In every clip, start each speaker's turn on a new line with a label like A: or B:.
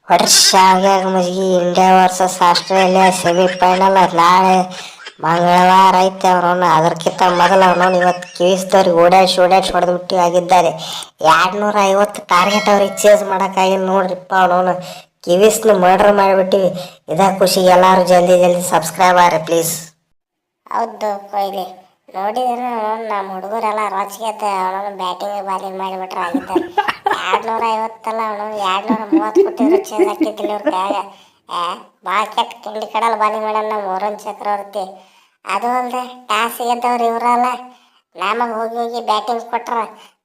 A: ವರ್ಷ ಆಗ್ಯಾಗ ಮಜ್ಗಿ India versus Australia semifinal ನಾಳೆ ಮಂಗಳವಾರ ಐತೆ ಅವನವನು. ಅದಕ್ಕಿಂತ ಮೊದಲು ಅವನವನು ಇವತ್ತು ಕಿವಿಸ್ದವ್ರಿಗೆ ಓಡಾಡ್ಸಿ ಹೊಡೆದ್ಬಿಟ್ಟು ಆಗಿದ್ದಾರೆ. 250 ಟಾರ್ಗೆಟ್ ಅವ್ರಿಗೆ ಚೇಸ್ ಮಾಡೋಕ್ಕಾಗಿಲ್ಲ ನೋಡ್ರಿಪ್ಪ. ಅವನವನು ಕಿವಿಸ್ನ ಮರ್ಡರ್ ಮಾಡಿಬಿಟ್ಟಿವಿ. ಇದ ಖುಷಿ. ಎಲ್ಲರೂ ಜಲ್ದಿ ಸಬ್ಸ್ಕ್ರೈಬ್ ಆಗ್ರಿ ಪ್ಲೀಸ್.
B: ಹೌದು ಕೊಹ್ಲಿ ನೋಡಿದ್ರೆ ನಮ್ಮ ಹುಡುಗರೆಲ್ಲ ರೋಚಿಗೆದ್ದ ಅವನನ್ನು ಬ್ಯಾಟಿಂಗ್ ಬಾಲಿಂಗ್ ಮಾಡಿಬಿಟ್ರೆ ಆಗಿದ್ದಾರೆ. 250 ಅವನು 230 ಕೊಟ್ಟಿದ್ರು ಚೇಂಜ್ ಹಾಕಿದ್ದಿಲ್ಲ ಇವ್ರ ಕೈಯಾಗ. ಭಾಳ ಕೆಟ್ಟ ಕಿಂಡಿ ಕಡಲ್ ಬಾಲಿಂಗ್ ಮಾಡ್ಯಾನ ನಮ್ಮ ವರುಣ್ ಚಕ್ರವರ್ತಿ. ಅದು ಅಲ್ಲದೆ ಟಾಸ್ ಗೆದ್ದವ್ರು ಇವರಲ್ಲ. ನಮಗೆ ಹೋಗಿ ಬ್ಯಾಟಿಂಗ್ ಕೊಟ್ರ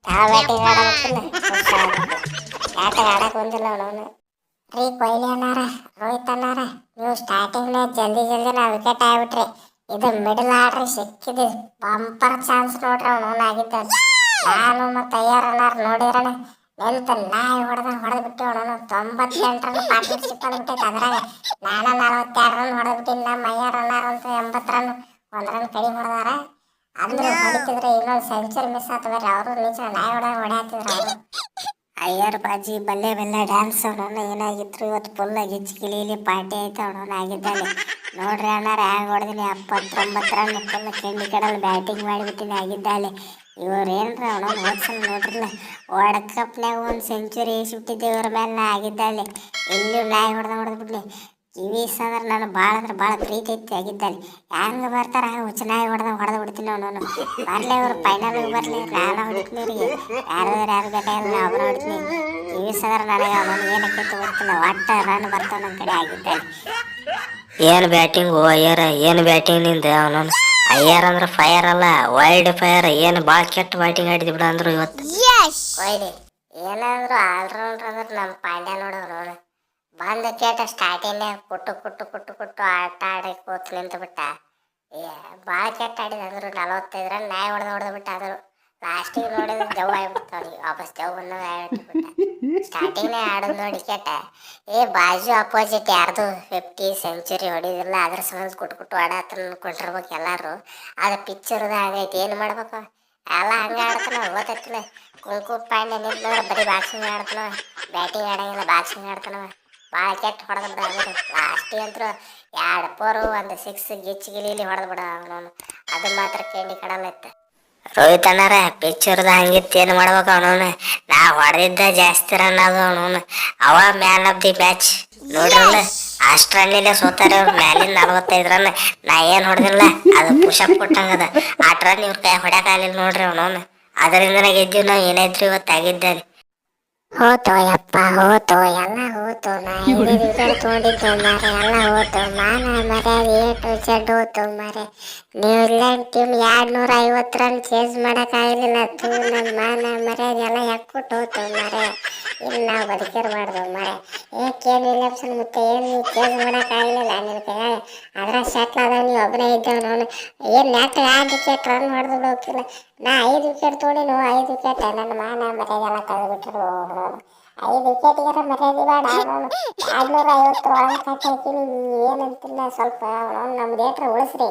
B: ತಾವು ಬ್ಯಾಟಿಂಗ್ ಆಡಬೇಕಿಲ್ಲ, ಬ್ಯಾಟಿಂಗ್ ಆಡಕ್ಕೆ ಬಂದಿಲ್ಲ ಅವನವನು. ರೀ ಕೊಹ್ಲಿ ಅನ್ನಾರ, ರೋಹಿತ್ ಅನ್ನಾರ, ನೀವು ಸ್ಟಾರ್ಟಿಂಗ್ನೇ ಜಲ್ದಿ ನಾವು ವಿಕೆಟ್ ಆಗ್ಬಿಟ್ರಿ. ಇದು ಮಿಡಲ್ ಆರ್ಡ್ರಿ ಸಿಕ್ಕಿದೆ ಬಂಪರ್ ಚಾನ್ಸ್ ನೋಡ್ರಿ ಅವನು ಆಗಿದ್ದಾನೆ. ನಾನು ಮತ್ತು ಅಯ್ಯರ್ ನೋಡಿರೋಣ ನಿಂತ ನಾಯಿ ಹೊಡೆದು ಬಿಟ್ಟು ಅವನು 98 ರನ್ ಪಾರ್ಟ್ನರ್ಶಿಪ್ ಅಂದ್ಬಿಟ್ಟೈತೆ. ಅದ್ರಾಗ ನಾನು 42 ರನ್ ಹೊಡೆದ್ಬಿಟ್ಟಿನಿ. ನಮ್ಮ ಅಯ್ಯರ್ ಅಂತೂ 80 ರನ್, 1 ರನ್ ಕಡಿಮೆ ಹೊಡೆದಾರ. ಅಂದ್ರು ಹೊಡಿತಿದ್ರೆ ಇನ್ನೊಂದು ಸೆಂಚುರಿ ಮಿಸ್ ಆಗ್ತದೆ. ಅವರು ನಿಜ ನಾಯಿ ಹೊಡೆಯತ್ತಿದ್ರು ಅವರು. ಅಯ್ಯರ್ ಬಾಜಿ ಬಲ್ಲೆ ಡ್ಯಾನ್ಸ್ ಅವನವನ್ನ ಏನಾಗಿದ್ರು ಇವತ್ತು ಫುಲ್ ಗಿಚ್ಚಿಗಿಲಿ ಪಾರ್ಟಿ ಐತೆ ಅವನವನ್ನ ಆಗಿದ್ದಾನೆ. ನೋಡ್ರಿ ಅಣ್ಣಾರ ಹ್ಯಾಂಗ ಹೊಡೆದಿನಿ 79 ರನ್ ಫುಲ್ ಕೆಂಡಿ ಕಡಲ್ ಬ್ಯಾಟಿಂಗ್ ಮಾಡಿಬಿಟ್ಟಿನಿ ಆಗಿದ್ದಾಳೆ. ಇವ್ರು ಏನ್ರ ಅವನವನ್ನ ಓದ್ಸಲ್ ನೋಡ್ರಿಲ್ಲ, ವರ್ಲ್ಡ್ ಕಪ್ನಾಗ 1 ಸೆಂಚುರಿ ಇಸ್ಬಿಟ್ಟಿದ್ದೆ ಇವ್ರ ಮೇಲೆ ಆಗಿದ್ದಾಳೆ. ಎಲ್ಲಿ ನಾಯಿ ಹೊಡೆದ್ಬಿಡ್ಲಿ. ಕಿವೀಸ್ ಅಂದ್ರೆ ನಾನು ಭಾಳ ಅಂದ್ರೆ ಭಾಳ ಪ್ರೀತಿ ಐತಿ ಆಗಿದ್ದಾಳೆ. ಹೆಂಗೆ ಬರ್ತಾರ ಹುಚ್ಚನಾಯಿ ಹೊಡೆದು ಬಿಡ್ತೀನಿ ಅವನವನು. ಬರಲಿ ಇವ್ರು ಫೈನಲ್ಗೆ ಬರಲಿ, ನಾನು ಹೊಡಿತೀನಿ ಇವ್ರಿಗೆ. ಯಾರು ಬೇಕಾಗಿಲ್ಲ, ಒಬ್ಬರು ಹೊಡಿತೀನಿ. ಕಿವೀಸ್ ಅಂದ್ರೆ ನನಗೆ ಅವನು ಏನಕ್ಕೆ ಗೊತ್ತಿಲ್ಲ, ಒಟ್ಟು ರನ್ ಬರ್ತಾವ ನನ್ನ ಕಡೆ ಆಗಿದ್ದಾಳೆ.
A: ಏನು ಬ್ಯಾಟಿಂಗು ಅಯ್ಯರ, ಏನು ಬ್ಯಾಟಿಂಗ್ ನಿಂದ ಅವನವನು. ಅಯ್ಯರ್ ಅಂದ್ರೆ ಫೈರ್ ಅಲ್ಲ, ವೈಲ್ಡ್ ಫೈರ್. ಏನು ಭಾಳ ಕೆಟ್ಟ ಬ್ಯಾಟಿಂಗ್ ಆಡಿದ್ವಿ ಬಿಡ ಅಂದ್ರು ಇವತ್ತು.
B: ಕೊಹ್ಲಿ ಏನಾದ್ರು ಆಲ್ರೌಂಡರ್ ಅಂದ್ರೆ ನಮ್ಮ ಪಾಂಡ್ಯ ನೋಡೋರು. ಬಂದ ಕೇಟ ಸ್ಟಾರ್ಟಿಂಗ್ನಾಗ ಕುಟ್ಟು ಆಟ ಆಡಿ ಕೂತು ನಿಂತು ಬಿಟ್ಟ. ಭಾಳ ಕೆಟ್ಟ ಆಡಿದ ಅಂದ್ರು 45 ರನ್ ನ್ಯಾಯ ಹೊಡೆದು ಬಿಟ್ಟ. ಆದರು ಲಾಸ್ಟಿಗೆ ನೋಡಿದ್ರೆ ಜವ್ ಆಗಿಬಿಡ್ತು ಅವ್ನಿಗೆ. ವಾಪಸ್ ಜವ್ ಬಿಟ್ಟ. ಸ್ಟಾರ್ಟಿಂಗ್ನೇ ಆಡೋದು ನೋಡಿ ಕೇಟ ಬಾಜು ಅಪೋಸಿಟ್ ಯಾರ್ದು 50 ಸೆಂಚುರಿ ಹೊಡಿದಿಲ್ಲ. ಅದ್ರ ಸಂಬಂಧ ಕುಟ್ಟು ಆಡತ್ತ ಅನ್ಕೊಂಡಿರ್ಬೇಕು ಎಲ್ಲಾರು. ಅದು ಪಿಕ್ಚರ್ದು ಆಗೈತಿ, ಏನು ಮಾಡ್ಬೇಕು ಎಲ್ಲ ಹಂಗೆ ಆಡ್ತಾನ ಗೊತ್ತಿಲ್ಲ. ಕುಂಕು ಪಾಂಡ್ಯ ನಿಂತಂದ್ರೆ ಬರೀ ಬಾಕ್ಸಿಂಗ್ ಆಡ್ತಾನ, ಬ್ಯಾಟಿಂಗ್ ಆಡಂಗಿಲ್ಲ, ಬಾಕ್ಸಿಂಗ್ ಆಡ್ತಾನವ. ಭಾಳ ಕೆಟ್ಟ ಹೊಡೆದು ಬಿಡ. ಲಾಸ್ಟಿಗೆ ಅಂತೂ 2 4 1 6 ಗಿಚ್ಚಿಗಿಲಿ ಹೊಡೆದು ಬಿಡ ಅವನವನು. ಅದು ಮಾತ್ರ ಕೇಳಿ ಕಡಲೈತೆ.
A: ರೋಹಿತ್ ಅಣ್ಣಾರ ಪಿಕ್ಚರ್ದ ಹಂಗಿತ್ತು, ಏನು ಮಾಡ್ಬೇಕು ಅವನವನು. ನಾ ಹೊಡೆದಿದ್ದ ಜಾಸ್ತಿ ರನ್ ಅದು ಅವನವನು. ಅವ ಮ್ಯಾನ್ ಆಫ್ ದಿ ಮ್ಯಾಚ್ ನೋಡ್ರಲ್ಲ. ಅಷ್ಟು ರನ್ನಿಲ್ಲೇ ಸೋತಾರೆ ಅವ್ರು. ಮ್ಯಾಲಿಂದ 45 ರನ್ ನಾ ಏನು ಹೊಡೆದಿಲ್ಲ, ಅದು ಪುಷಪ್ ಕೊಟ್ಟಂಗದ. 8 ರನ್ ಇವ್ರ ಕೈ ಹೊಡ್ಯಾಕಾಗಲಿಲ್ಲ ನೋಡ್ರಿ ಅವನವನು. ಅದರಿಂದನೇ ಗೆದ್ದೀವಿ ನಾವು. ಏನಾಯ್ತು ಇವತ್ತು ಆಗಿದ್ದಾನೆ.
B: ಹೋತು ಯಪ್ಪ ಹೋತು, ಎಲ್ಲ ಹೋತು. ನಾ 5 ವಿಕೆಟ್ ತೊಗೊಂಡಿದ್ದೆ ಮಾರೆ, ಎಲ್ಲ ಹೋತು. ಮಾನ ಮರ್ಯಾದೆ ಏಟು ಚೆಡ್ ಹೋತು ಮಾರೆ. ನ್ಯೂಜಿಲೆಂಡ್ ಟೀಮ್ 250 ರನ್ ಚೇಸ್ ಮಾಡೋಕ್ಕಾಗಲಿಲ್ಲ. ನಮ್ಮ ಮಾನ ಮರ್ಯಾದೆ ಎಲ್ಲ ಯಾಕ್ಬಿಟ್ಟು ಹೋತು ಮಾರೆ. ಇನ್ನು ನಾವು ಬದುಕಿರಬಾರ್ದು ಮಾರೆ. ಕೇನ್ ವಿಲಿಯಮ್ಸನ್ ಮತ್ತೆ ಏನು ನೀವು ಚೇಸ್ ಮಾಡೋಕ್ಕಾಗಲಿಲ್ಲ ನಿನ್ನ ಕೈಯಾಗ. ಅದ್ರ ಸೆಟ್ಲ್ ಅದ, ನೀವು ಒಬ್ಬನೇ ಇದ್ದೇವೆ ನಾನು. ಏನು ನೆಟ್ 2 ವಿಕೆಟ್ ರನ್ ಹೊಡೆದು ಹೋಗಿಲ್ಲ. ನಾ 5 ವಿಕೆಟ್ ತೊಗೊಂಡಿನಿ, 5 ವಿಕೆಟ್. ನನ್ನ ಮಾನ ಮರ್ಯಾದೆ ಎಲ್ಲ ತೆಗೆದುಬಿಟ್ಟರು. 5 ವಿಕೆಟ್ಗಾರ ಮರ್ಯಾದೆ ಬೇಡ. 250 ಒಳಗೆ ಕಟ್ಟಿ ಹಾಕಿನಿ. ಏನಂತಿಲ್ಲ ಸ್ವಲ್ಪ ನಮ್ದು ಏಟ್ರ ಉಳಿಸ್ರಿ.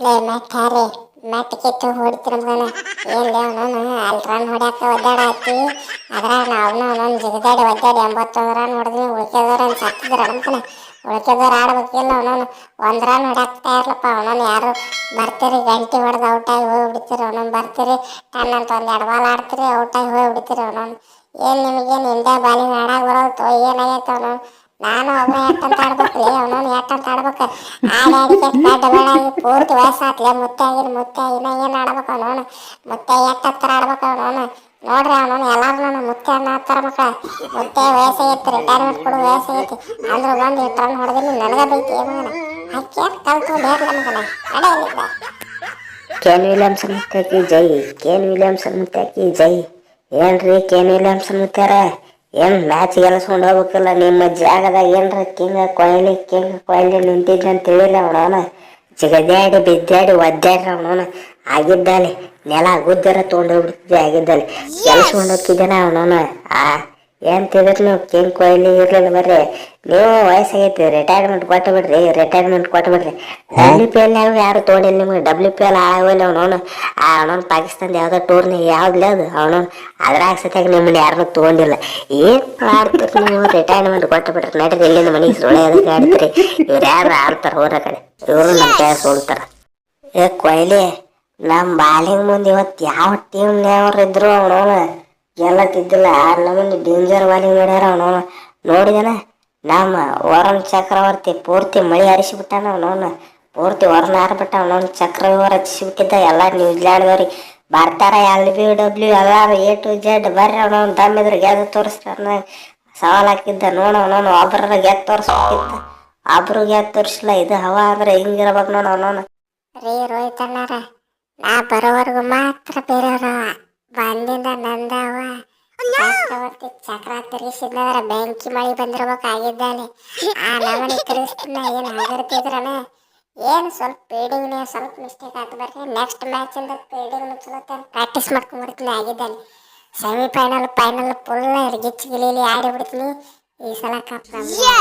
B: ಲೇ ಮ್ಯಾಟ್ ಹಾರಿ, ಮ್ಯಾಟ್ ಕಿತ್ತು ಹೊಡಿತೀರ ಮಗನ. ಏನು ಲೇ ಅವನು ಅಲ್ಲಿ ರನ್ ಹೊಡ್ಯಾಕ ಒದ್ದಾಡತ್ತಿ. ಅದ್ರಾಗ ಅವನು ಜಿಗದಾಡಿ ಒದ್ದಾಡಿ 81 ರನ್ ಹೊಡೆದ್ವಿ. ಉಳ್ಕೆದವ್ರು ಸತ್ತಿದ್ರ ನಮ್ಕನ. ಉಳ್ಕೆದವ್ರು ಆಡ್ಬೇಕಿಲ್ಲ. ಅವನವನು 1 ರನ್ ಹೊಡ್ಯಾಕ್ತಾ ಇರ್ಲಪ್ಪ. ಅವನವನು ಯಾರು ಬರ್ತೀರಿ ಗಂಟೆ ಹೊಡೆದು ಔಟಾಗಿ ಹೋಗಿಬಿಡ್ತೀರಿ. ಅವನೊಂದು ಬರ್ತೀರಿ ಟನ್ನಂತ 1-2 ಬಾಲ್ ಆಡ್ತೀರಿ, ಔಟಾಗಿ ಹೋಗಿಬಿಡ್ತೀರಿ. ಅವನವನು ಏನು ನಿಮಗೇನು ಇಂಡಿಯಾ ಬಾಲಿಂಗ್ ಆಡಾಕ ಬರೋದು ಏನಾಗೈತೆ ಅವನವನು. ನಾನು ಒಬ್ಬನೇ ಎಟ್ಟಂತ ಆಡ್ಬೇಕು ರೀ, ಅವನವನು ಎಟ್ಟಂತ ಆಡ್ಬೇಕು. ಆಡಿ ಡಬಲಾಗಿ ಪೂರ್ತಿ ವಯಸ್ಸಾತ್ಲೆ ಮುತ್ತೆ ಇನ್ನ ಏನು ಆಡ್ಬೇಕು ಅವನವನು. ಮುತ್ತೆ ಎಟ್ಟತ್ತರ ಆಡ್ಬೇಕು ಅವನವನು. ನೋಡ್ರಿ ಅವನವನು ಎಲ್ಲಾರು ನಾನು ಮುತ್ತೆ ಅನ್ನ ಹತ್ತಾರ ಮಕ್ಕಳ. ಮುತ್ತೆ ವಯಸ್ಸಾಗೈತಿ, ರಿಟೈರ್ಮೆಂಟ್ ಕೊಡು ವಯಸ್ಸಾಗೈತಿ. ಅಂದ್ರು ಬಂದು 8 ರನ್ ಹೊಡೆದಿನಿ. ನನಗ ಬೈತಿ ಮಗನ. ಹಾಕಿ ಕಲ್ತು ಬೇರ್ಲ ಮಗನ ನಡೆಯಲಿಲ್ಲ.
A: ಕೇನ್ ವಿಲಿಯಮ್ಸನ್ ಮುತ್ತಾಕಿ ಜೈ, ಕೇನ್ ವಿಲಿಯಮ್ಸನ್ ಮುತ್ತಾಕಿ ಜೈ. ಏನ್ರಿ ಕೇನ್ ವಿಲಿಯಮ್ಸನ್ ಮುತ್ತಾರ, ಏನು ಮ್ಯಾಚ್ ಗೆಲ್ಸ್ಕೊಂಡು ಹೋಗ್ಬೇಕಲ್ಲ ನಿಮ್ಮ ಜಾಗದಾಗ. ಏನ್ರ ಕಿಂಗ್ ಕೊಹ್ಲಿ ನಿಂತಿದ್ದ ಅಂತ ಹೇಳಿಲ್ಲ ಅವನವನ. ಜಿಗದ್ಯಾಡಿ ಬಿದ್ದಾಡಿ ಒದ್ದಾಡ್ರಿ ಅವನವನ ಆಗಿದ್ದಾನೆ. ನೆಲ ಗುದ್ದರ ತೊಗೊಂಡೋಗ್ಬಿಡ್ತಿದ್ದೆ ಆಗಿದ್ದಾನೆ. ಗೆಲ್ಸ್ಕೊಂಡು ಹೋಗ್ತಿದ್ದಾನೆ ಅವನವನ. ಏನ್ ತಿಂದ್ರಿ ನೀವು ಕಿಂಗ್ ಕೊಹ್ಲಿ ಇರ್ಲಿಲ್ಲ ಬರ್ರಿ. ನೀವು ವಯಸ್ಸಾಗೈತಿ ರಿಟೈರ್ಮೆಂಟ್ ಕೊಟ್ಟು ಬಿಡ್ರಿ. WPL ಯಾರು ತೋಡಿಲ್ಲ ನಿಮ್ಗೆ. WPL ಆಗೋಲ್ಲ ಅವನವನು. ಅವನವನು ಪಾಕಿಸ್ತಾನದ ಯಾವ್ದೋ ಟೂರ್ನಿ ಯಾವ್ದು ಅದು ಅವನವನು ಅದ್ರಾಗ ಸತ್ಯಾಗ ನಿಮ್ಮನ್ನ ಯಾರನ್ನೂ ತೊಗೊಂಡಿಲ್ಲ. ಏನ್ ಆಡ್ತೀರಿ ನೀವು? ರಿಟೈರ್ಮೆಂಟ್ ಕೊಟ್ಟು ಬಿಡ್ರಿ ನಡ್ರಿ. ಇಲ್ಲಿಂದ ಮನೆಗೆ ಸುಳ್ಯದಕ್ಕೆ ಆಡ್ತೀರಿ. ಇವ್ರು ಯಾರು ಆಡ್ತಾರ ಹೋರ ಕಡೆ. ಇವರು ನಮ್ಮ ಕೈ ಸೋಲ್ತಾರ. ಏ ಕೊಹ್ಲಿ ನಮ್ಮ ಬಾಲಿಂಗ್ ಮುಂದೆ ಇವತ್ತು ಯಾವ ಟೀಮ್ನವ್ರು ಇದ್ರು ಅವನವನು ಗೆಲ್ಲತ್ತಿದ್ದಿಲ್ಲ. ನಮ್ಮನ್ನು ಡೇಂಜರ್ ಬಾಲಿಂಗ್ ಮಾಡ್ಯಾರ ಅವನವನು. ನೋಡಿದನ ನಮ್ಮ ವರುಣ್ ಚಕ್ರವರ್ತಿ ಪೂರ್ತಿ ಮಳಿ ಹರಿಸಿಬಿಟ್ಟಾನ ಅವನವನು. ಪೂರ್ತಿ ವರುಣ ಹಾರ್ಬಿಟ್ಟ ಅವನವನು. ಚಕ್ರವ್ಯೂಹ ರಚಿಸಿಬಿಟ್ಟಿದ್ದ ಎಲ್ಲ ನ್ಯೂಜಿಲ್ಯಾಂಡ್ದವ್ರಿಗೆ ಬರ್ತಾರ. LBW ಎಲ್ಲಾರು A to Z ಬರ್ರಿ ಅವನವನು ದಮ್ಮಿದ್ರೆ ಗೆದ್ದು ತೋರಿಸ್ತಾರ ಸವಾಲ್ ಹಾಕಿದ್ದ. ನೋಡವನವನು ಒಬ್ಬರ ಗೆದ್ದು ತೋರಿಸ್ಬೇಕಿತ್ತ, ಒಬ್ರು ಗೆದ್ದು ತೋರಿಸಿಲ್ಲ. ಇದು ಹವಾ ಅಂದ್ರೆ ಹಿಂಗಿರ್ಬೇಕು ನೋಡ ಅವನವನು.
B: ರೀ ರೋಹಿತ್ ಅಣ್ಣಾರ, ನಾ ಬರೋವರೆಗೂ ಮಾತ್ರ ಬೇರೆಯವ್ರ ಬಂದಿಂದ ನಂದವ ಚಕ್ರವರ್ತಿ ಚಕ್ರ ತಿರುಗಿಸಿದ್ರೆ ಬೆಂಕಿ ಮಳಿ ಬಂದಿರ್ಬೇಕಾಗಿದ್ದಾನೆ. ಆ ನಮನಿ ತಿರುಗಿಸ್ತಿನ ಏನು ಆಗಿರ್ತಿದ್ರನ ಏನು ಸ್ವಲ್ಪ ಪೀಡಿಂಗ್ ಸ್ವಲ್ಪ ಮಿಸ್ಟೇಕ್ ಆಯ್ತು. ಬರ್ರಿ ನೆಕ್ಸ್ಟ್ ಮ್ಯಾಚ್ ಇಂದ ಪೀಡಿಂಗ್ ಮುಚ್ಚಲತ್ತೆ ಪ್ರಾಕ್ಟೀಸ್ ಮಾಡ್ಕೊಂಡ್ಬಿಡ್ತೀನಿ ಆಗಿದ್ದಾನೆ. ಸೆಮಿಫೈನಲ್ ಫೈನಲ್ ಫುಲ್ ಗಿಚ್ಚಿ ಗಿಲಿಲಿ ಆಡಿಬಿಡ್ತೀನಿ. ಈ ಸಲ ಕಪ್ ನಮ್ಗೆ.